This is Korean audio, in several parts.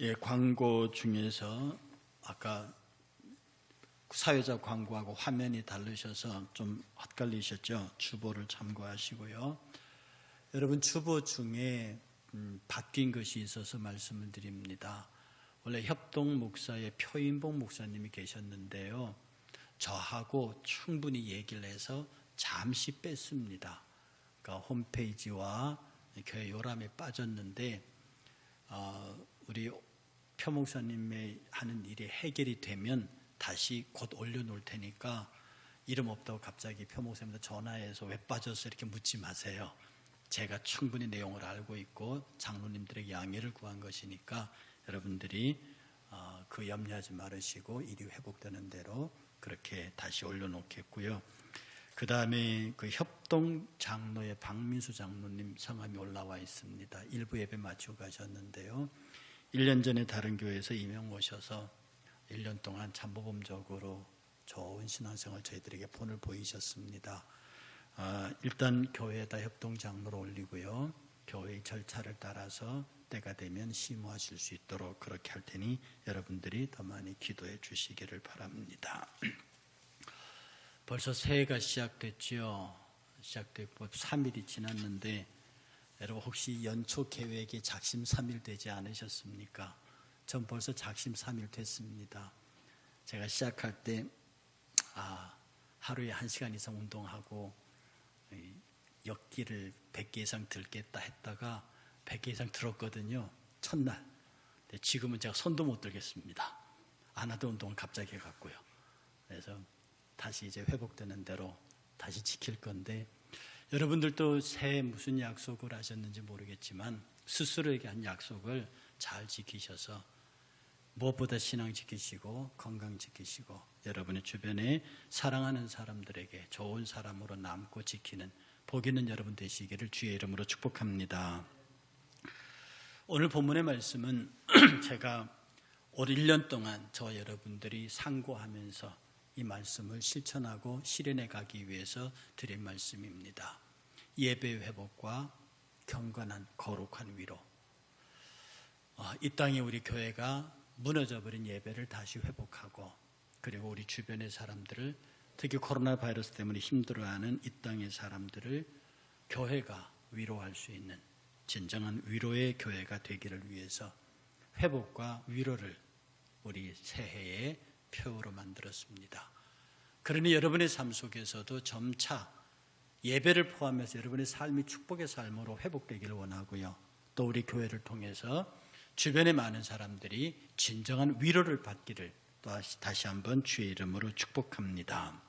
예, 광고 중에서 아까 사회자 광고하고 화면이 다르셔서 좀 헛갈리셨죠? 주보를 참고하시고요. 여러분, 주보 중에 바뀐 것이 있어서 말씀을 드립니다. 원래 협동 목사의 표인봉 목사님이 계셨는데요, 저하고 충분히 얘기를 해서 잠시 뺐습니다. 그러니까 홈페이지와 교회 요람에 빠졌는데 우리 표 목사님의 하는 일이 해결이 되면 다시 곧 올려놓을 테니까 이름 없다고 갑자기 표 목사님한테 전화해서 왜 빠졌어 이렇게 묻지 마세요. 제가 충분히 내용을 알고 있고 장로님들에게 양해를 구한 것이니까 여러분들이 그 염려하지 말으시고 일이 회복되는 대로 그렇게 다시 올려놓겠고요. 그 다음에 그 협동 장로의 박민수 장로님 성함이 올라와 있습니다. 일부 예배 마치고 가셨는데요. 1년 전에 다른 교회에서 임명 오셔서 1년 동안 참모범적으로 좋은 신앙생활 저희들에게 본을 보이셨습니다. 일단 교회에다 협동 장로로 올리고요. 교회의 절차를 따라서 때가 되면 심호하실 수 있도록 그렇게 할 테니 여러분들이 더 많이 기도해 주시기를 바랍니다. 벌써 새해가 시작됐지요. 시작됐고 3일이 지났는데 여러분 혹시 연초 계획에 작심삼일 되지 않으셨습니까? 전 벌써 작심삼일 됐습니다. 제가 시작할 때 하루에 1시간 이상 운동하고 역기를 100개 이상 들겠다 했다가 100개 이상 들었거든요. 첫날. 지금은 제가 손도 못 들겠습니다. 안 하던 운동을 갑자기 해갖고요. 그래서 다시 이제 회복되는 대로 다시 지킬 건데, 여러분들도 새해 무슨 약속을 하셨는지 모르겠지만 스스로에게 한 약속을 잘 지키셔서 무엇보다 신앙 지키시고 건강 지키시고 여러분의 주변에 사랑하는 사람들에게 좋은 사람으로 남고 지키는 복 있는 여러분 되시기를 주의 이름으로 축복합니다. 오늘 본문의 말씀은 제가 올 1년 동안 저와 여러분들이 상고하면서 이 말씀을 실천하고 실현해 가기 위해서 드린 말씀입니다. 예배 회복과 경건한 거룩한 위로. 이 땅에 우리 교회가 무너져버린 예배를 다시 회복하고, 그리고 우리 주변의 사람들을, 특히 코로나 바이러스 때문에 힘들어하는 이 땅의 사람들을 교회가 위로할 수 있는 진정한 위로의 교회가 되기를 위해서 회복과 위로를 우리 새해에 표로 만들었습니다. 그러니 여러분의 삶 속에서도 점차 예배를 포함해서 여러분의 삶이 축복의 삶으로 회복되기를 원하고요. 또 우리 교회를 통해서 주변의 많은 사람들이 진정한 위로를 받기를 또 다시 한번 주의 이름으로 축복합니다.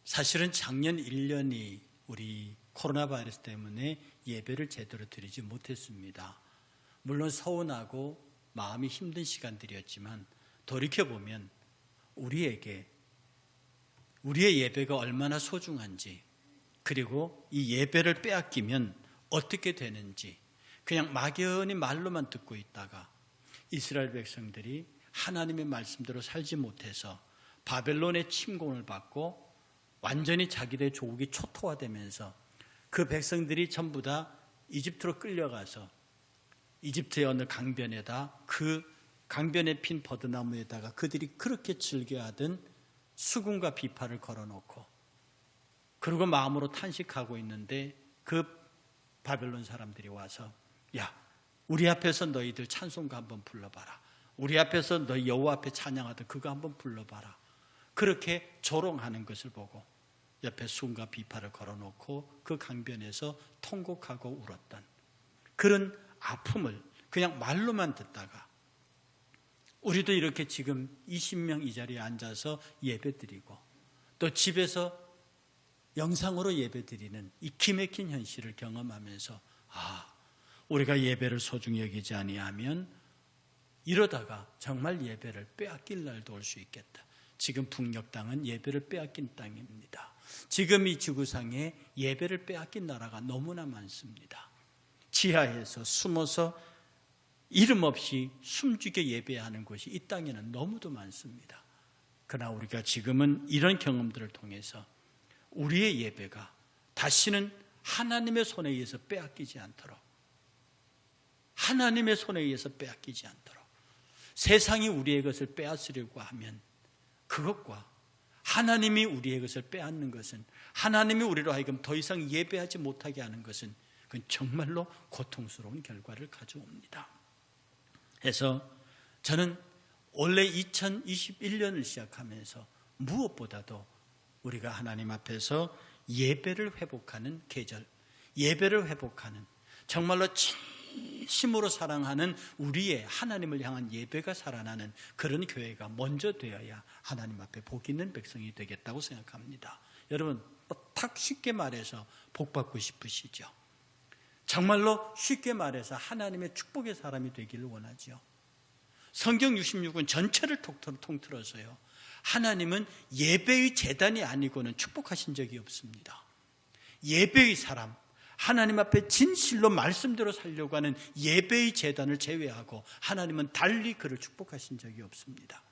사실은 작년 1년이 우리 코로나 바이러스 때문에 예배를 제대로 드리지 못했습니다. 물론 서운하고 마음이 힘든 시간들이었지만 돌이켜보면 우리의 예배가 얼마나 소중한지, 그리고 이 예배를 빼앗기면 어떻게 되는지 그냥 막연히 말로만 듣고 있다가 이스라엘 백성들이 하나님의 말씀대로 살지 못해서 바벨론의 침공을 받고 완전히 자기들의 조국이 초토화되면서 그 백성들이 전부 다 이집트로 끌려가서 이집트의 어느 강변에다, 그 강변에 핀 버드나무에다가 그들이 그렇게 즐겨하던 수금과 비파를 걸어놓고, 그리고 마음으로 탄식하고 있는데 그 바벨론 사람들이 와서, 야, 우리 앞에서 너희들 찬송가 한번 불러봐라. 우리 앞에서 너희 여호와 앞에 찬양하던 그거 한번 불러봐라. 그렇게 조롱하는 것을 보고 옆에 수금과 비파를 걸어놓고 그 강변에서 통곡하고 울었던 그런 아픔을 그냥 말로만 듣다가, 우리도 이렇게 지금 20명 이 자리에 앉아서 예배드리고 또 집에서 영상으로 예배드리는 이 기막힌 현실을 경험하면서 우리가 예배를 소중히 여기지 아니하면 이러다가 정말 예배를 빼앗길 날도 올 수 있겠다. 지금 북녘 땅은 예배를 빼앗긴 땅입니다. 지금 이 지구상에 예배를 빼앗긴 나라가 너무나 많습니다. 지하에서 숨어서 이름 없이 숨죽여 예배하는 곳이 이 땅에는 너무도 많습니다. 그러나 우리가 지금은 이런 경험들을 통해서 우리의 예배가 다시는 하나님의 손에 의해서 빼앗기지 않도록 하나님의 손에 의해서 빼앗기지 않도록, 세상이 우리의 것을 빼앗으려고 하면 그것과 하나님이 우리의 것을 빼앗는 것은, 하나님이 우리로 하여금 더 이상 예배하지 못하게 하는 것은, 그건 정말로 고통스러운 결과를 가져옵니다. 그래서 저는 원래 2021년을 시작하면서 무엇보다도 우리가 하나님 앞에서 예배를 회복하는 계절, 예배를 회복하는, 정말로 진심으로 사랑하는 우리의 하나님을 향한 예배가 살아나는 그런 교회가 먼저 되어야 하나님 앞에 복 있는 백성이 되겠다고 생각합니다. 여러분, 딱 쉽게 말해서 복 받고 싶으시죠? 정말로 쉽게 말해서 하나님의 축복의 사람이 되기를 원하죠. 성경 66은 전체를 통틀어서요, 하나님은 예배의 제단이 아니고는 축복하신 적이 없습니다. 예배의 사람, 하나님 앞에 진실로 말씀대로 살려고 하는 예배의 제단을 제외하고 하나님은 달리 그를 축복하신 적이 없습니다.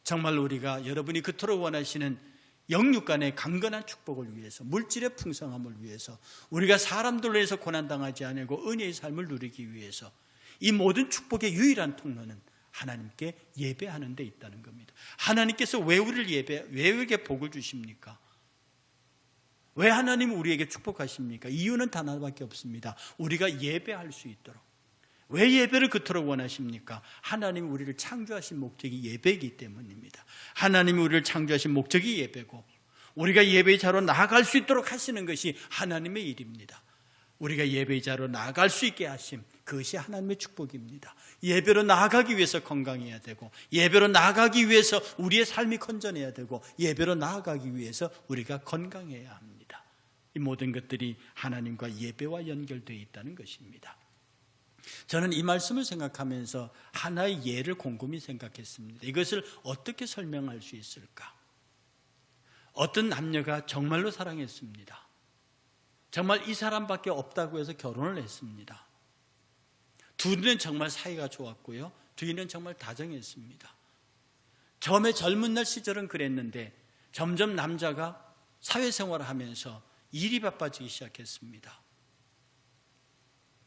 정말 우리가, 여러분이 그토록 원하시는 영육 간의 강건한 축복을 위해서, 물질의 풍성함을 위해서, 우리가 사람들로 해서 고난당하지 않고 은혜의 삶을 누리기 위해서 이 모든 축복의 유일한 통로는 하나님께 예배하는 데 있다는 겁니다. 하나님께서 왜 우리를 왜 우리에게 복을 주십니까? 왜 하나님은 우리에게 축복하십니까? 이유는 단 하나밖에 없습니다. 우리가 예배할 수 있도록. 왜 예배를 그토록 원하십니까? 하나님이 우리를 창조하신 목적이 예배이기 때문입니다. 하나님이 우리를 창조하신 목적이 예배고, 우리가 예배의 자로 나아갈 수 있도록 하시는 것이 하나님의 일입니다. 우리가 예배의 자로 나아갈 수 있게 하심, 그것이 하나님의 축복입니다. 예배로 나아가기 위해서 건강해야 되고, 예배로 나아가기 위해서 우리의 삶이 건전해야 되고, 예배로 나아가기 위해서 우리가 건강해야 합니다. 이 모든 것들이 하나님과 예배와 연결되어 있다는 것입니다. 저는 이 말씀을 생각하면서 하나의 예를 곰곰이 생각했습니다. 이것을 어떻게 설명할 수 있을까? 어떤 남녀가 정말로 사랑했습니다. 정말 이 사람밖에 없다고 해서 결혼을 했습니다. 둘은 정말 사이가 좋았고요, 둘은 정말 다정했습니다. 처음에 젊은 날 시절은 그랬는데 점점 남자가 사회생활을 하면서 일이 바빠지기 시작했습니다.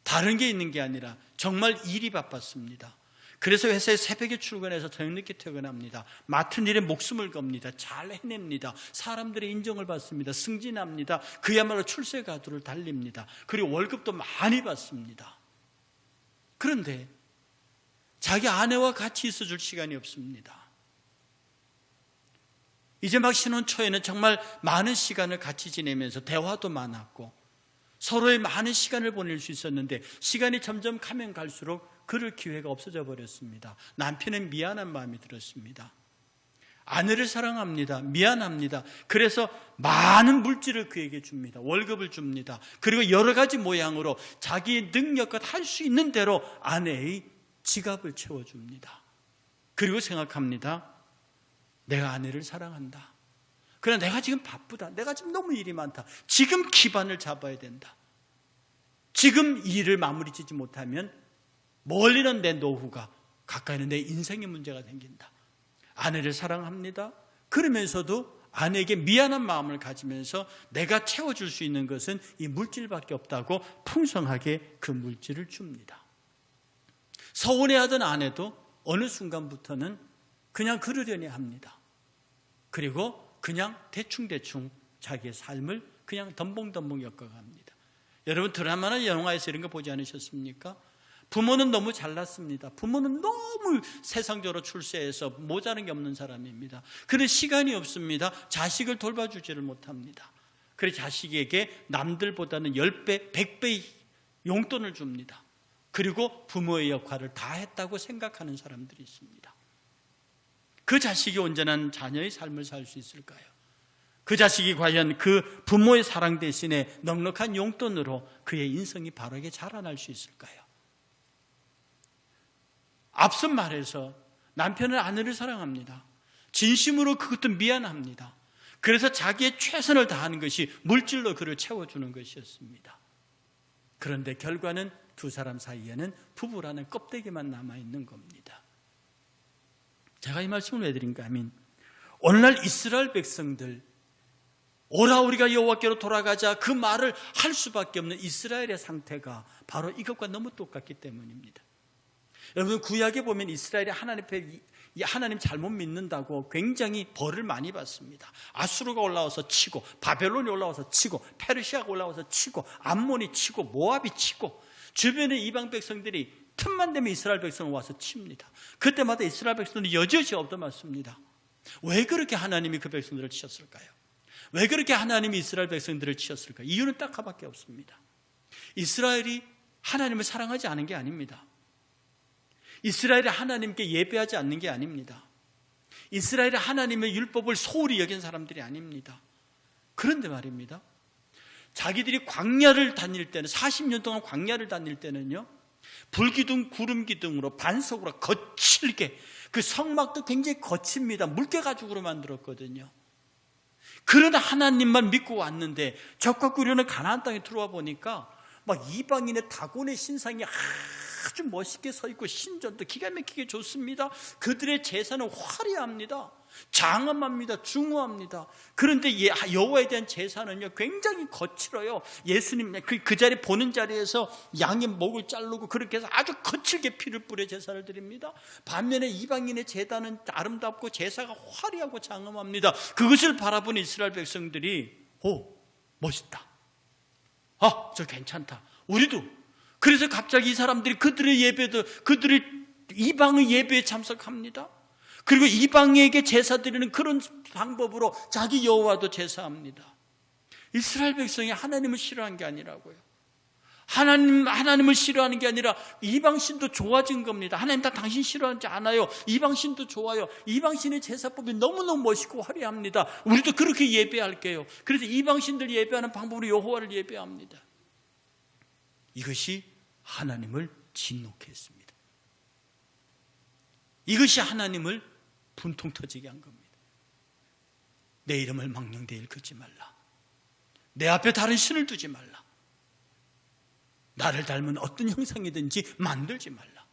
다른 게 있는 게 아니라 정말 일이 바빴습니다. 그래서 회사에 새벽에 출근해서 저녁 늦게 퇴근합니다. 맡은 일에 목숨을 겁니다. 잘 해냅니다. 사람들의 인정을 받습니다. 승진합니다. 그야말로 출세가도를 달립니다. 그리고 월급도 많이 받습니다. 그런데 자기 아내와 같이 있어줄 시간이 없습니다. 이제 막 신혼 초에는 정말 많은 시간을 같이 지내면서 대화도 많았고 서로의 많은 시간을 보낼 수 있었는데, 시간이 점점 가면 갈수록 그럴 기회가 없어져 버렸습니다. 남편은 미안한 마음이 들었습니다. 아내를 사랑합니다. 미안합니다. 그래서 많은 물질을 그에게 줍니다. 월급을 줍니다. 그리고 여러 가지 모양으로 자기의 능력과 할 수 있는 대로 아내의 지갑을 채워줍니다. 그리고 생각합니다. 내가 아내를 사랑한다. 그러나 내가 지금 바쁘다. 내가 지금 너무 일이 많다. 지금 기반을 잡아야 된다. 지금 일을 마무리 짓지 못하면 멀리는 내 노후가, 가까이는 내 인생의 문제가 생긴다. 아내를 사랑합니다. 그러면서도 아내에게 미안한 마음을 가지면서 내가 채워줄 수 있는 것은 이 물질밖에 없다고 풍성하게 그 물질을 줍니다. 서운해하던 아내도 어느 순간부터는 그냥 그러려니 합니다. 그리고 그냥 대충대충 자기의 삶을 그냥 덤벙덤벙 엮어갑니다. 여러분, 드라마나 영화에서 이런 거 보지 않으셨습니까? 부모는 너무 잘났습니다. 부모는 너무 세상적으로 출세해서 모자란 게 없는 사람입니다. 그런데 시간이 없습니다. 자식을 돌봐주지를 못합니다. 그래서 자식에게 남들보다는 10배, 100배의 용돈을 줍니다. 그리고 부모의 역할을 다 했다고 생각하는 사람들이 있습니다. 그 자식이 온전한 자녀의 삶을 살 수 있을까요? 그 자식이 과연 그 부모의 사랑 대신에 넉넉한 용돈으로 그의 인생이 바르게 자라날 수 있을까요? 앞서 말해서 남편은 아내를 사랑합니다. 진심으로 그것도 미안합니다. 그래서 자기의 최선을 다하는 것이 물질로 그를 채워주는 것이었습니다. 그런데 결과는 두 사람 사이에는 부부라는 껍데기만 남아있는 겁니다. 제가 이 말씀을 왜 드린가 하면, 오늘날 이스라엘 백성들, 오라 우리가 여호와께로 돌아가자, 그 말을 할 수밖에 없는 이스라엘의 상태가 바로 이것과 너무 똑같기 때문입니다. 여러분, 구약에 보면 이스라엘이 하나님 잘못 믿는다고 굉장히 벌을 많이 받습니다. 아수르가 올라와서 치고, 바벨론이 올라와서 치고, 페르시아가 올라와서 치고, 암몬이 치고, 모압이 치고, 주변의 이방 백성들이 틈만 되면 이스라엘 백성을 와서 칩니다. 그때마다 이스라엘 백성들은 여지없이 얻어맞습니다. 왜 그렇게 하나님이 그 백성들을 치셨을까요? 왜 그렇게 하나님이 이스라엘 백성들을 치셨을까요? 이유는 딱 하나밖에 없습니다. 이스라엘이 하나님을 사랑하지 않은 게 아닙니다. 이스라엘이 하나님께 예배하지 않는 게 아닙니다. 이스라엘이 하나님의 율법을 소홀히 여긴 사람들이 아닙니다. 그런데 말입니다, 자기들이 광야를 다닐 때는, 40년 동안 광야를 다닐 때는요, 불기둥 구름기둥으로 반석으로 거칠게, 그 성막도 굉장히 거칩니다. 물개가죽으로 만들었거든요. 그러나 하나님만 믿고 왔는데 적과 꾸려는 가나안 땅에 들어와 보니까 막 이방인의 다곤의 신상이 아주 멋있게 서 있고, 신전도 기가 막히게 좋습니다. 그들의 제사는 화려합니다. 장엄합니다. 중후합니다. 그런데 여호와에 대한 제사는요, 굉장히 거칠어요. 예수님 그 자리 보는 자리에서 양의 목을 자르고 그렇게 해서 아주 거칠게 피를 뿌려 제사를 드립니다. 반면에 이방인의 제단은 아름답고 제사가 화려하고 장엄합니다. 그것을 바라본 이스라엘 백성들이 멋있다, 저 괜찮다, 우리도. 그래서 갑자기 이 사람들이 그들의 이방의 예배에 참석합니다. 그리고 이방에게 제사 드리는 그런 방법으로 자기 여호와도 제사합니다. 이스라엘 백성이 하나님을 싫어한 게 아니라고요. 하나님을 싫어하는 게 아니라 이방신도 좋아진 겁니다. 하나님 다 당신 싫어하지 않아요. 이방신도 좋아요. 이방신의 제사법이 너무너무 멋있고 화려합니다. 우리도 그렇게 예배할게요. 그래서 이방신들 예배하는 방법으로 여호와를 예배합니다. 이것이 하나님을 진노케 했습니다. 이것이 하나님을 분통 터지게 한 겁니다. 내 이름을 망령되이 일컫지 말라. 내 앞에 다른 신을 두지 말라. 나를 닮은 어떤 형상이든지 만들지 말라.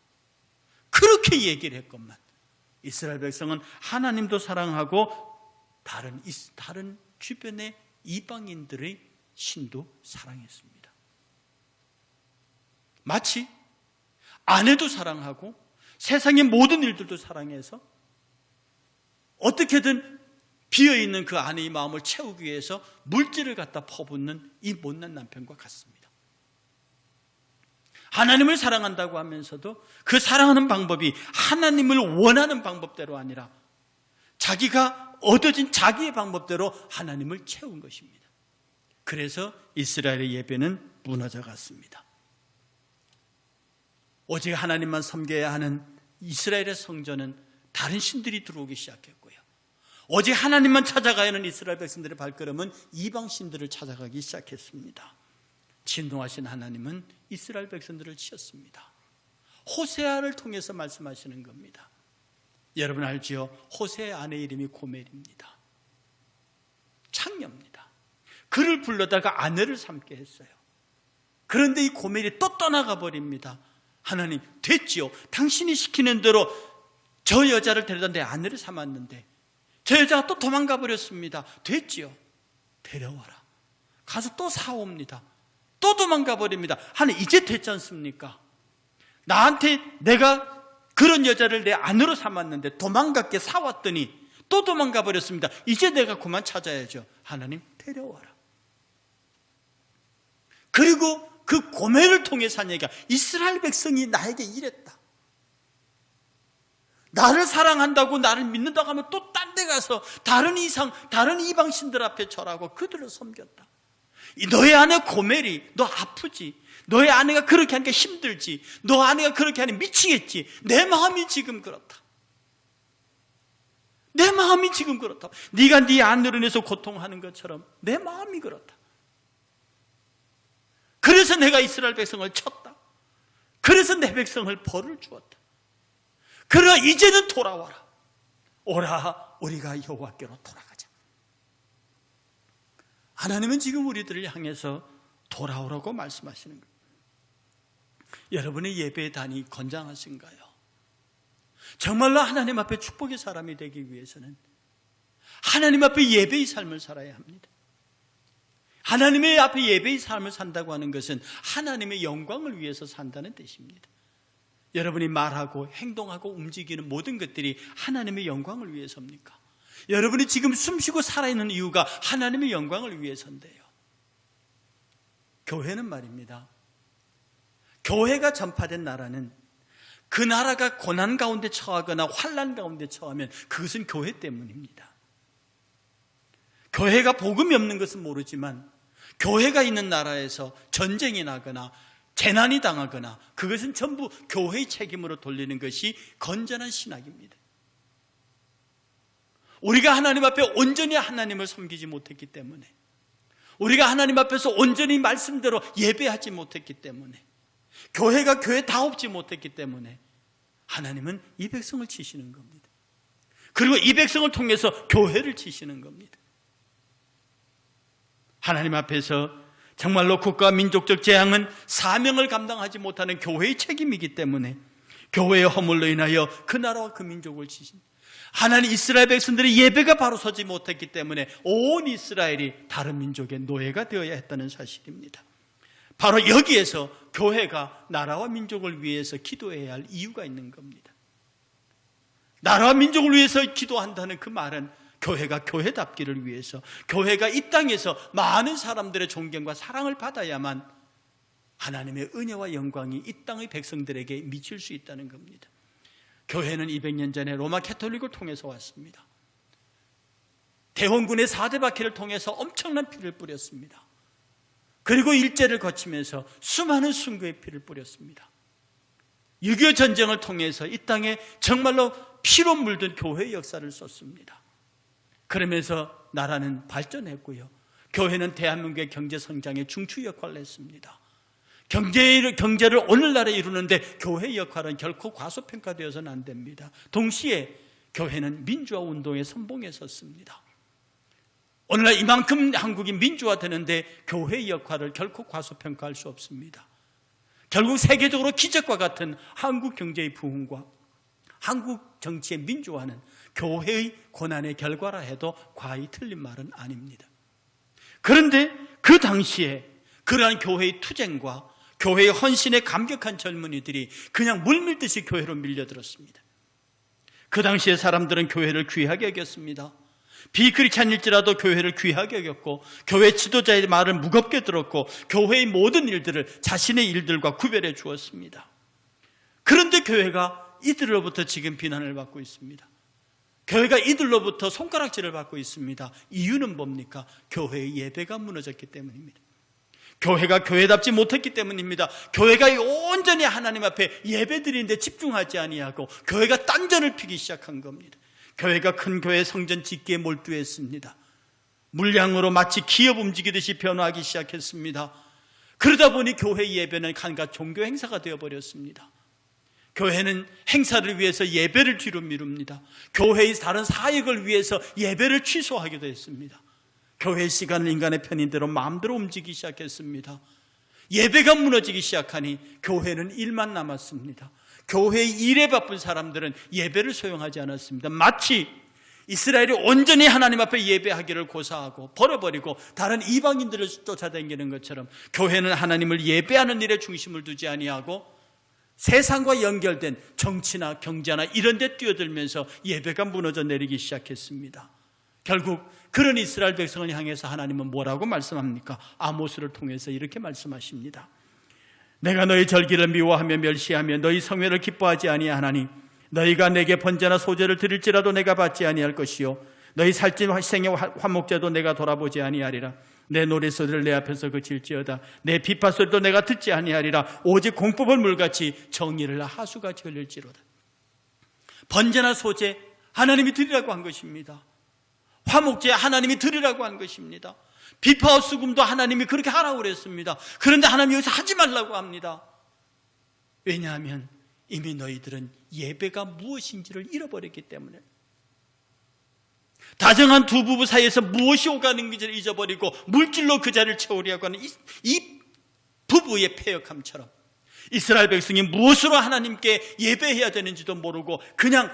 그렇게 얘기를 했건만 이스라엘 백성은 하나님도 사랑하고 다른 주변의 이방인들의 신도 사랑했습니다. 마치 아내도 사랑하고 세상의 모든 일들도 사랑해서 어떻게든 비어있는 그 아내의 마음을 채우기 위해서 물질을 갖다 퍼붓는 이 못난 남편과 같습니다. 하나님을 사랑한다고 하면서도 그 사랑하는 방법이 하나님을 원하는 방법대로 아니라 자기가 얻어진 자기의 방법대로 하나님을 채운 것입니다. 그래서 이스라엘의 예배는 무너져 갔습니다. 오직 하나님만 섬겨야 하는 이스라엘의 성전은 다른 신들이 들어오기 시작했고요. 오직 하나님만 찾아가야 하는 이스라엘 백성들의 발걸음은 이방 신들을 찾아가기 시작했습니다. 진노하신 하나님은 이스라엘 백성들을 치셨습니다. 호세아를 통해서 말씀하시는 겁니다. 여러분 알지요? 호세의 아내 이름이 고멜입니다. 창녀입니다. 그를 불러다가 아내를 삼게 했어요. 그런데 이 고멜이 또 떠나가 버립니다. 하나님, 됐지요. 당신이 시키는 대로 저 여자를 데려다 내 아내를 삼았는데 저 여자가 또 도망가 버렸습니다. 됐지요. 데려와라. 가서 또 사옵니다. 또 도망가 버립니다. 하나님, 이제 됐지 않습니까? 나한테 내가 그런 여자를 내 아내로 삼았는데 도망갔게 사왔더니 또 도망가 버렸습니다. 이제 내가 그만 찾아야죠. 하나님, 데려와라. 그리고 그 고멜을 통해서 한 얘기가, 이스라엘 백성이 나에게 이랬다. 나를 사랑한다고 나를 믿는다고 하면 또 딴 데 가서 다른 이방 신들 앞에 절하고 그들을 섬겼다. 너의 아내 고멜이, 너 아프지? 너의 아내가 그렇게 하니까 힘들지? 너 아내가 그렇게 하니 미치겠지? 내 마음이 지금 그렇다. 내 마음이 지금 그렇다. 네가 네 아내로 인해서 고통하는 것처럼 내 마음이 그렇다. 그래서 내가 이스라엘 백성을 쳤다. 그래서 내 백성을 벌을 주었다. 그러나 이제는 돌아와라. 오라, 우리가 여호와께로 돌아가자. 하나님은 지금 우리들을 향해서 돌아오라고 말씀하시는 거예요. 여러분의 예배의 단이 건장하신가요? 정말로 하나님 앞에 축복의 사람이 되기 위해서는 하나님 앞에 예배의 삶을 살아야 합니다. 하나님의 앞에 예배의 삶을 산다고 하는 것은 하나님의 영광을 위해서 산다는 뜻입니다. 여러분이 말하고 행동하고 움직이는 모든 것들이 하나님의 영광을 위해서입니까? 여러분이 지금 숨쉬고 살아있는 이유가 하나님의 영광을 위해서인데요. 교회는 말입니다, 교회가 전파된 나라는 그 나라가 고난 가운데 처하거나 환난 가운데 처하면 그것은 교회 때문입니다. 교회가 복음이 없는 것은 모르지만 교회가 있는 나라에서 전쟁이 나거나 재난이 당하거나 그것은 전부 교회의 책임으로 돌리는 것이 건전한 신학입니다. 우리가 하나님 앞에 온전히 하나님을 섬기지 못했기 때문에, 우리가 하나님 앞에서 온전히 말씀대로 예배하지 못했기 때문에, 교회가 교회다웁지 못했기 때문에 하나님은 이 백성을 치시는 겁니다. 그리고 이 백성을 통해서 교회를 치시는 겁니다. 하나님 앞에서 정말로 국가와 민족적 재앙은 사명을 감당하지 못하는 교회의 책임이기 때문에 교회의 허물로 인하여 그 나라와 그 민족을 치신, 하나님 이스라엘 백성들의 예배가 바로 서지 못했기 때문에 온 이스라엘이 다른 민족의 노예가 되어야 했다는 사실입니다. 바로 여기에서 교회가 나라와 민족을 위해서 기도해야 할 이유가 있는 겁니다. 나라와 민족을 위해서 기도한다는 그 말은 교회가 교회답기를 위해서, 교회가 이 땅에서 많은 사람들의 존경과 사랑을 받아야만 하나님의 은혜와 영광이 이 땅의 백성들에게 미칠 수 있다는 겁니다. 교회는 200년 전에 로마 캐톨릭을 통해서 왔습니다. 대원군의 4대 바퀴를 통해서 엄청난 피를 뿌렸습니다. 그리고 일제를 거치면서 수많은 순교의 피를 뿌렸습니다. 6.25 전쟁을 통해서 이 땅에 정말로 피로 물든 교회의 역사를 썼습니다. 그러면서 나라는 발전했고요, 교회는 대한민국의 경제 성장의 중추 역할을 했습니다. 경제를 오늘날에 이루는데 교회의 역할은 결코 과소평가되어서는 안 됩니다. 동시에 교회는 민주화 운동의 선봉에 섰습니다. 오늘날 이만큼 한국이 민주화되는데 교회의 역할을 결코 과소평가할 수 없습니다. 결국 세계적으로 기적과 같은 한국 경제의 부흥과 한국 정치의 민주화는 교회의 고난의 결과라 해도 과히 틀린 말은 아닙니다. 그런데 그 당시에 그러한 교회의 투쟁과 교회의 헌신에 감격한 젊은이들이 그냥 물밀듯이 교회로 밀려들었습니다. 그 당시에 사람들은 교회를 귀하게 여겼습니다. 비크리스찬일지라도 교회를 귀하게 여겼고, 교회 지도자의 말을 무겁게 들었고, 교회의 모든 일들을 자신의 일들과 구별해 주었습니다. 그런데 교회가 이들로부터 지금 비난을 받고 있습니다. 교회가 이들로부터 손가락질을 받고 있습니다. 이유는 뭡니까? 교회의 예배가 무너졌기 때문입니다. 교회가 교회답지 못했기 때문입니다. 교회가 온전히 하나님 앞에 예배드리는데 집중하지 아니하고 교회가 딴전을 피기 시작한 겁니다. 교회가 큰 교회 성전 짓기에 몰두했습니다. 물량으로 마치 기업 움직이듯이 변화하기 시작했습니다. 그러다 보니 교회 예배는 한갓 종교 행사가 되어버렸습니다. 교회는 행사를 위해서 예배를 뒤로 미룹니다. 교회의 다른 사역을 위해서 예배를 취소하기도 했습니다. 교회의 시간을 인간의 편의대로 마음대로 움직이기 시작했습니다. 예배가 무너지기 시작하니 교회는 일만 남았습니다. 교회의 일에 바쁜 사람들은 예배를 소용하지 않았습니다. 마치 이스라엘이 온전히 하나님 앞에 예배하기를 고사하고 버려버리고 다른 이방인들을 쫓아다니는 것처럼 교회는 하나님을 예배하는 일에 중심을 두지 아니하고 세상과 연결된 정치나 경제나 이런 데 뛰어들면서 예배가 무너져 내리기 시작했습니다. 결국 그런 이스라엘 백성을 향해서 하나님은 뭐라고 말씀합니까? 아모스를 통해서 이렇게 말씀하십니다. 내가 너희 절기를 미워하며 멸시하며 너희 성회를 기뻐하지 아니하나니 너희가 내게 번제나 소제를 드릴지라도 내가 받지 아니할 것이요 너희 살찐 생의 화목제도 내가 돌아보지 아니하리라. 내 노래소리를 내 앞에서 그칠지어다. 내 비파소리도 내가 듣지 아니하리라. 오직 공법을 물같이 정의를 하수같이 흘릴지로다. 번제나 소제 하나님이 드리라고 한 것입니다. 화목제 하나님이 드리라고 한 것입니다. 비파와 수금도 하나님이 그렇게 하라고 그랬습니다. 그런데 하나님이 여기서 하지 말라고 합니다. 왜냐하면 이미 너희들은 예배가 무엇인지를 잃어버렸기 때문에, 다정한 두 부부 사이에서 무엇이 오가는지를 잊어버리고 물질로 그 자리를 채우려고 하는 이 부부의 패역함처럼 이스라엘 백성이 무엇으로 하나님께 예배해야 되는지도 모르고 그냥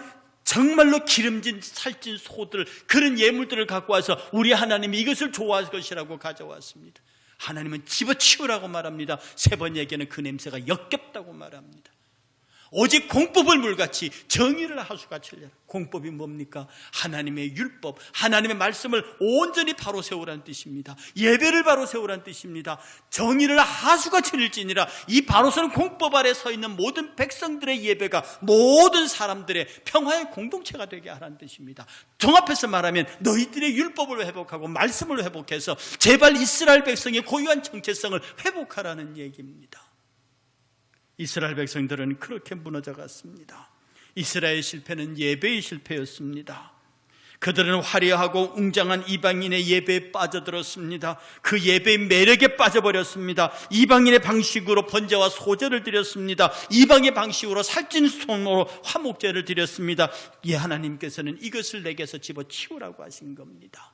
정말로 기름진 살찐 소들, 그런 예물들을 갖고 와서 우리 하나님이 이것을 좋아할 것이라고 가져왔습니다. 하나님은 집어치우라고 말합니다. 3번 얘기는 그 냄새가 역겹다고 말합니다. 오직 공법을 물같이 정의를 하수같이 하라. 공법이 뭡니까? 하나님의 율법, 하나님의 말씀을 온전히 바로 세우라는 뜻입니다. 예배를 바로 세우라는 뜻입니다. 정의를 하수같이 일지니라. 이 바로 서는 공법 아래 서 있는 모든 백성들의 예배가 모든 사람들의 평화의 공동체가 되게 하라는 뜻입니다. 종합해서 말하면 너희들의 율법을 회복하고 말씀을 회복해서 제발 이스라엘 백성의 고유한 정체성을 회복하라는 얘기입니다. 이스라엘 백성들은 그렇게 무너져 갔습니다. 이스라엘의 실패는 예배의 실패였습니다. 그들은 화려하고 웅장한 이방인의 예배에 빠져들었습니다. 그 예배의 매력에 빠져버렸습니다. 이방인의 방식으로 번제와 소제를 드렸습니다. 이방의 방식으로 살찐 손으로 화목제를 드렸습니다. 예, 하나님께서는 이것을 내게서 집어치우라고 하신 겁니다.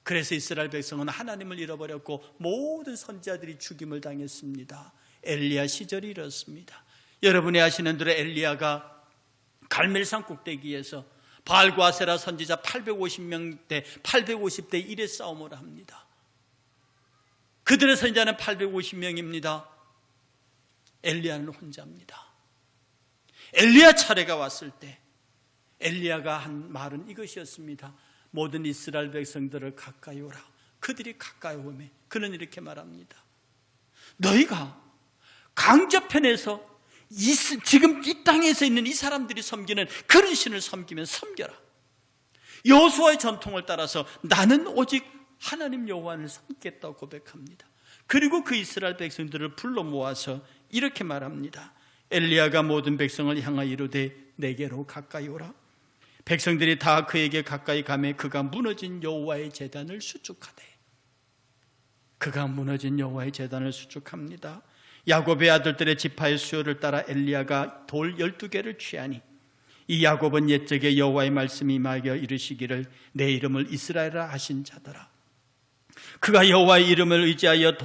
그래서 이스라엘 백성은 하나님을 잃어버렸고 모든 선지자들이 죽임을 당했습니다. 엘리야 시절이 이렇습니다. 여러분이 아시는 대로 엘리야가 갈멜산 꼭대기에서 바알과 아세라 선지자 850대 1의 싸움을 합니다. 그들의 선지자는 850명입니다. 엘리야는 혼자입니다. 엘리야 차례가 왔을 때 엘리야가 한 말은 이것이었습니다. 모든 이스라엘 백성들을 가까이 오라. 그들이 가까이 오매 그는 이렇게 말합니다. 너희가 강저편에서 지금 이 땅에서 있는 이 사람들이 섬기는 그런 신을 섬기면 섬겨라. 여호수아의 전통을 따라서 나는 오직 하나님 여호와를 섬기겠다고 고백합니다. 그리고 그 이스라엘 백성들을 불러 모아서 이렇게 말합니다. 엘리야가 모든 백성을 향하여 이르되 내게로 가까이 오라. 백성들이 다 그에게 가까이 가매 그가 무너진 여호와의 제단을 수축하되, 그가 무너진 여호와의 제단을 수축합니다. 야곱의 아들들의 지파의 수요를 따라 엘리야가 돌 12개를 취하니 이 야곱은 옛적에 여호와의 말씀이 임하여 이르시기를 내 이름을 이스라엘이라 하신 자더라. 그가 여호와의 이름을 의지하여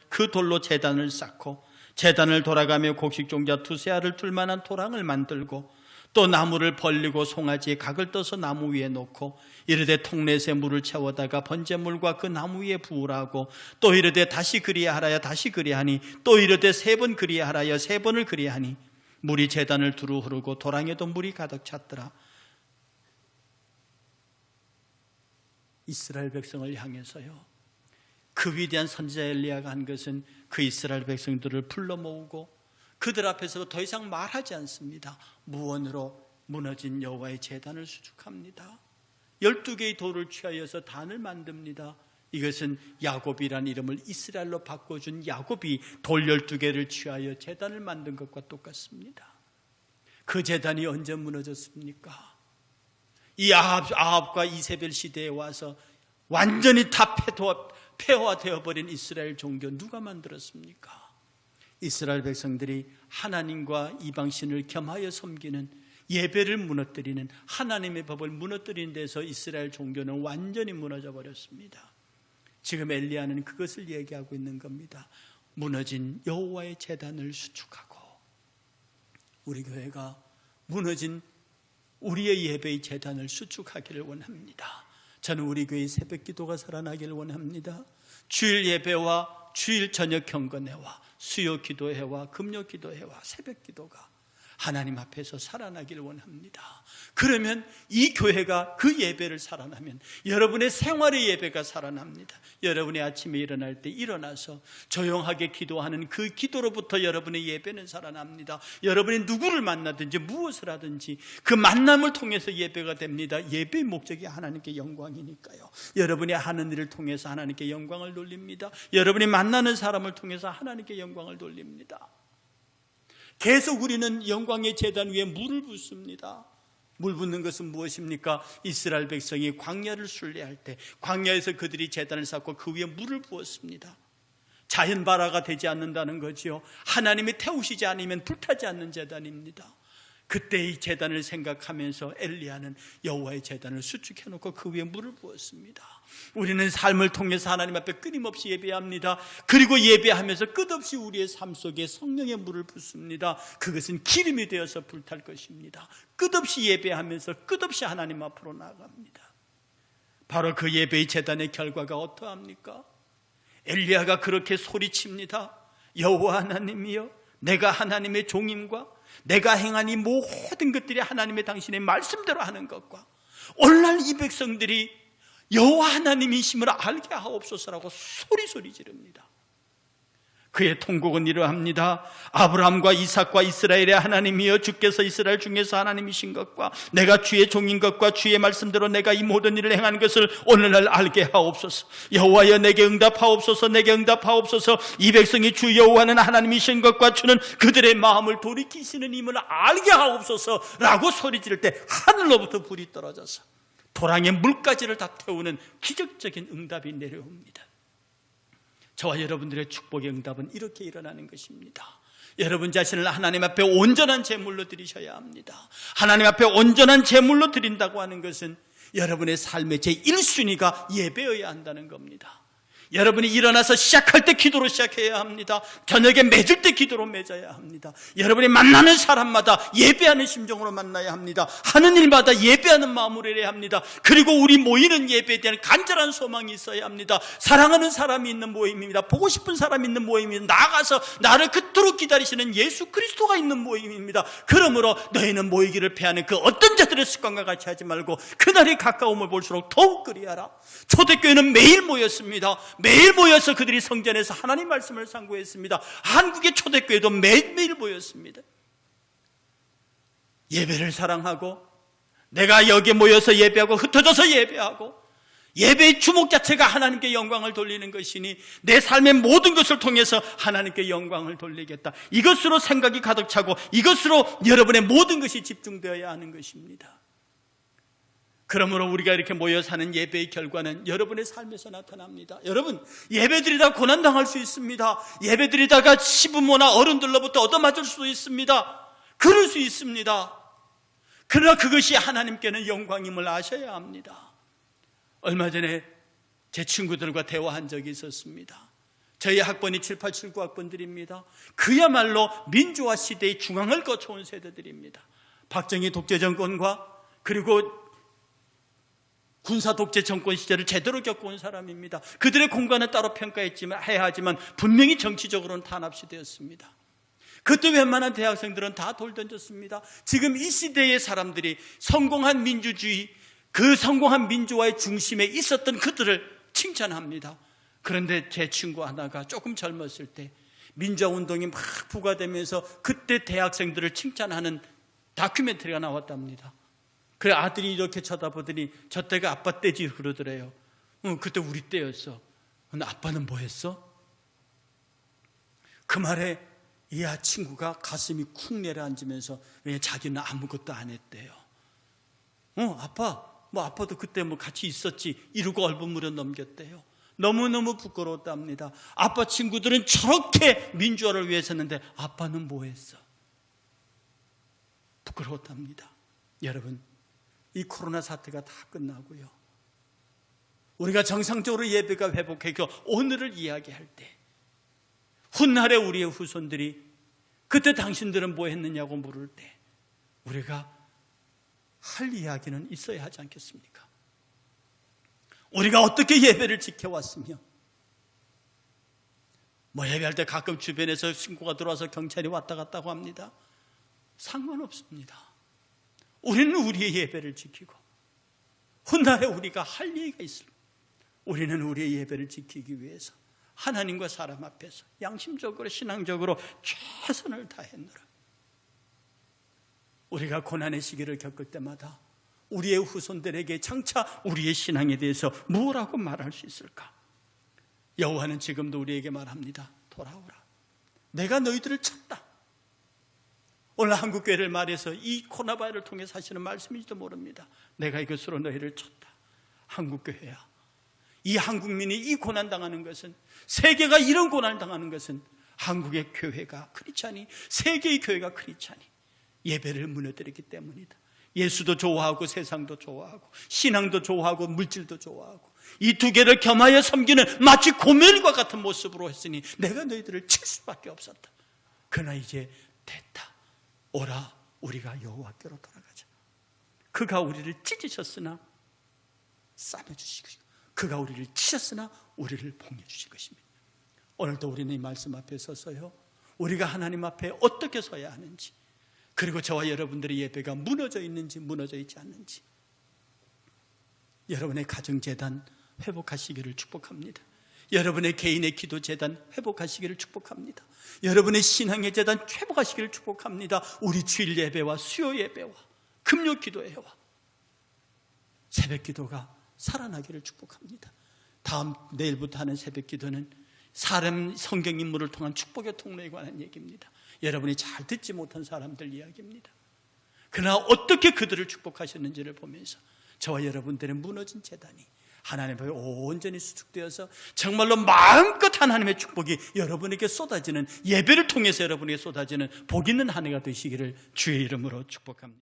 그 돌로 제단을 쌓고 제단을 돌아가며 곡식종자 2-3알을 둘 만한 토랑을 만들고 또 나무를 벌리고 송아지에 각을 떠서 나무 위에 놓고 이르되 통렛에 물을 채워다가 번제물과 그 나무 위에 부으라고 또 이르되 다시 그리하라야 다시 그리하니 또 이르되 3번 그리하라야 3번을 그리하니 물이 제단을 두루 흐르고 도랑에도 물이 가득 찼더라. 이스라엘 백성을 향해서요, 그 위대한 선지자 엘리야가 한 것은 그 이스라엘 백성들을 불러 모으고 그들 앞에서 더 이상 말하지 않습니다. 무언으로 무너진 여호와의 제단을 수축합니다. 12개의 돌을 취하여서 단을 만듭니다. 이것은 야곱이라는 이름을 이스라엘로 바꿔준 야곱이 돌 12개를 취하여 제단을 만든 것과 똑같습니다. 그 제단이 언제 무너졌습니까? 이 아합과 이세벨 시대에 와서 완전히 다 폐허되어 버린 이스라엘 종교 누가 만들었습니까? 이스라엘 백성들이 하나님과 이방신을 겸하여 섬기는 예배를 무너뜨리는 하나님의 법을 무너뜨리는 데서 이스라엘 종교는 완전히 무너져 버렸습니다. 지금 엘리야는 그것을 얘기하고 있는 겁니다. 무너진 여호와의 제단을 수축하고 우리 교회가 무너진 우리의 예배의 제단을 수축하기를 원합니다. 저는 우리 교회의 새벽 기도가 살아나기를 원합니다. 주일 예배와 주일 저녁 경건회와 수요 기도회와 금요 기도회와 새벽 기도가 하나님 앞에서 살아나기를 원합니다. 그러면 이 교회가 그 예배를 살아나면 여러분의 생활의 예배가 살아납니다. 여러분이 아침에 일어날 때 일어나서 조용하게 기도하는 그 기도로부터 여러분의 예배는 살아납니다. 여러분이 누구를 만나든지 무엇을 하든지 그 만남을 통해서 예배가 됩니다. 예배의 목적이 하나님께 영광이니까요. 여러분이 하는 일을 통해서 하나님께 영광을 돌립니다. 여러분이 만나는 사람을 통해서 하나님께 영광을 돌립니다. 계속 우리는 영광의 제단 위에 물을 붓습니다. 물 붓는 것은 무엇입니까? 이스라엘 백성이 광야를 순례할 때 광야에서 그들이 제단을 쌓고 그 위에 물을 부었습니다. 자연 발화가 되지 않는다는 거지요. 하나님이 태우시지 않으면 불타지 않는 제단입니다. 그때의 제단을 생각하면서 엘리야는 여호와의 제단을 수축해놓고 그 위에 물을 부었습니다. 우리는 삶을 통해서 하나님 앞에 끊임없이 예배합니다. 그리고 예배하면서 끝없이 우리의 삶 속에 성령의 물을 붓습니다. 그것은 기름이 되어서 불탈 것입니다. 끝없이 예배하면서 끝없이 하나님 앞으로 나아갑니다. 바로 그 예배의 제단의 결과가 어떠합니까? 엘리야가 그렇게 소리칩니다. 여호와 하나님이여, 내가 하나님의 종임과 내가 행한 이 모든 것들이 하나님의 당신의 말씀대로 하는 것과 오늘날 이 백성들이 여호와 하나님이심을 알게 하옵소서라고 소리 지릅니다. 그의 통곡은 이러합니다. 아브라함과 이삭과 이스라엘의 하나님이여, 주께서 이스라엘 중에서 하나님이신 것과 내가 주의 종인 것과 주의 말씀대로 내가 이 모든 일을 행한 것을 오늘날 알게 하옵소서. 여호와여, 내게 응답하옵소서. 내게 응답하옵소서. 이 백성이 주 여호와는 하나님이신 것과 주는 그들의 마음을 돌이키시는 힘을 알게 하옵소서 라고 소리 지를 때 하늘로부터 불이 떨어져서 도랑의 물가지를 다 태우는 기적적인 응답이 내려옵니다. 저와 여러분들의 축복의 응답은 이렇게 일어나는 것입니다. 여러분 자신을 하나님 앞에 온전한 제물로 드리셔야 합니다. 하나님 앞에 온전한 제물로 드린다고 하는 것은 여러분의 삶의 제1순위가 예배여야 한다는 겁니다. 여러분이 일어나서 시작할 때 기도로 시작해야 합니다. 저녁에 맺을 때 기도로 맺어야 합니다. 여러분이 만나는 사람마다 예배하는 심정으로 만나야 합니다. 하는 일마다 예배하는 마음으로 해야 합니다. 그리고 우리 모이는 예배에 대한 간절한 소망이 있어야 합니다. 사랑하는 사람이 있는 모임입니다. 보고 싶은 사람이 있는 모임입니다. 나아가서 나를 그토록 기다리시는 예수 그리스도가 있는 모임입니다. 그러므로 너희는 모이기를 패하는 그 어떤 자들의 습관과 같이 하지 말고 그날이 가까움을 볼수록 더욱 그리하라. 초대교회는 매일 모였습니다. 매일 모여서 그들이 성전에서 하나님 말씀을 상고했습니다. 한국의 초대교회도 매일매일 모였습니다. 예배를 사랑하고 내가 여기에 모여서 예배하고 흩어져서 예배하고 예배의 주목 자체가 하나님께 영광을 돌리는 것이니 내 삶의 모든 것을 통해서 하나님께 영광을 돌리겠다. 이것으로 생각이 가득 차고 이것으로 여러분의 모든 것이 집중되어야 하는 것입니다. 그러므로 우리가 이렇게 모여 사는 예배의 결과는 여러분의 삶에서 나타납니다. 여러분, 예배드리다 고난당할 수 있습니다. 예배드리다가 시부모나 어른들로부터 얻어맞을 수도 있습니다. 그럴 수 있습니다. 그러나 그것이 하나님께는 영광임을 아셔야 합니다. 얼마 전에 제 친구들과 대화한 적이 있었습니다. 저희 학번이 7879 학번들입니다. 그야말로 민주화 시대의 중앙을 거쳐온 세대들입니다. 박정희 독재 정권과 그리고 군사 독재 정권 시절을 제대로 겪어온 사람입니다. 그들의 공간은 따로 평가해야 하지만 분명히 정치적으로는 탄압시대였습니다. 그때 웬만한 대학생들은 다 돌 던졌습니다. 지금 이 시대의 사람들이 성공한 민주주의, 그 성공한 민주화의 중심에 있었던 그들을 칭찬합니다. 그런데 제 친구 하나가 조금 젊었을 때 민주화운동이 막 부과되면서 그때 대학생들을 칭찬하는 다큐멘터리가 나왔답니다. 그래 아들이 이렇게 쳐다보더니 저 때가 아빠 때지 그러더래요. 그때 우리 때였어. 근데 아빠는 뭐 했어? 그 말에 이 친구가 가슴이 쿵 내려앉으면서 왜 자기는 아무것도 안 했대요. 아빠, 아빠도 그때 같이 있었지 이러고 얼버무려 넘겼대요. 너무너무 부끄러웠답니다. 아빠 친구들은 저렇게 민주화를 위해 섰는데 아빠는 뭐 했어? 부끄러웠답니다. 여러분, 이 코로나 사태가 다 끝나고요, 우리가 정상적으로 예배가 회복해서 오늘을 이야기할 때 훗날에 우리의 후손들이 그때 당신들은 뭐 했느냐고 물을 때 우리가 할 이야기는 있어야 하지 않겠습니까? 우리가 어떻게 예배를 지켜왔으며, 예배할 때 가끔 주변에서 신고가 들어와서 경찰이 왔다 갔다고 합니다. 상관없습니다. 우리는 우리의 예배를 지키고 훗날에 우리가 할 얘기가 있습니다. 우리는 우리의 예배를 지키기 위해서 하나님과 사람 앞에서 양심적으로 신앙적으로 최선을 다했노라. 우리가 고난의 시기를 겪을 때마다 우리의 후손들에게 장차 우리의 신앙에 대해서 무엇라고 말할 수 있을까? 여호와는 지금도 우리에게 말합니다. 돌아오라. 내가 너희들을 찾다. 오늘 한국교회를 말해서 이 코로나바이러스를 통해 사시는 말씀인지도 모릅니다. 내가 이것으로 너희를 쳤다. 한국교회야. 이 한국민이 이 고난당하는 것은, 세계가 이런 고난을 당하는 것은 한국의 교회가 크리스찬이, 세계의 교회가 크리스찬이 예배를 무너뜨리기 때문이다. 예수도 좋아하고 세상도 좋아하고 신앙도 좋아하고 물질도 좋아하고 이 두 개를 겸하여 섬기는 마치 고멜과 같은 모습으로 했으니 내가 너희들을 칠 수밖에 없었다. 그러나 이제 됐다. 오라, 우리가 여호와께로 돌아가자. 그가 우리를 찢으셨으나 싸매주시고 그가 우리를 치셨으나 우리를 복려주실 것입니다. 오늘도 우리는 이 말씀 앞에 서서요, 우리가 하나님 앞에 어떻게 서야 하는지, 그리고 저와 여러분들의 예배가 무너져 있는지 무너져 있지 않는지, 여러분의 가정재단 회복하시기를 축복합니다. 여러분의 개인의 기도재단 회복하시기를 축복합니다. 여러분의 신앙의 재단 회복하시기를 축복합니다. 우리 주일 예배와 수요 예배와 금요 기도회와 새벽 기도가 살아나기를 축복합니다. 다음 내일부터 하는 새벽 기도는 사람 성경 인물을 통한 축복의 통로에 관한 얘기입니다. 여러분이 잘 듣지 못한 사람들 이야기입니다. 그러나 어떻게 그들을 축복하셨는지를 보면서 저와 여러분들의 무너진 재단이 하나님 앞에 온전히 수축되어서 정말로 마음껏 하나님의 축복이 여러분에게 쏟아지는, 예배를 통해서 여러분에게 쏟아지는 복 있는 한 해가 되시기를 주의 이름으로 축복합니다.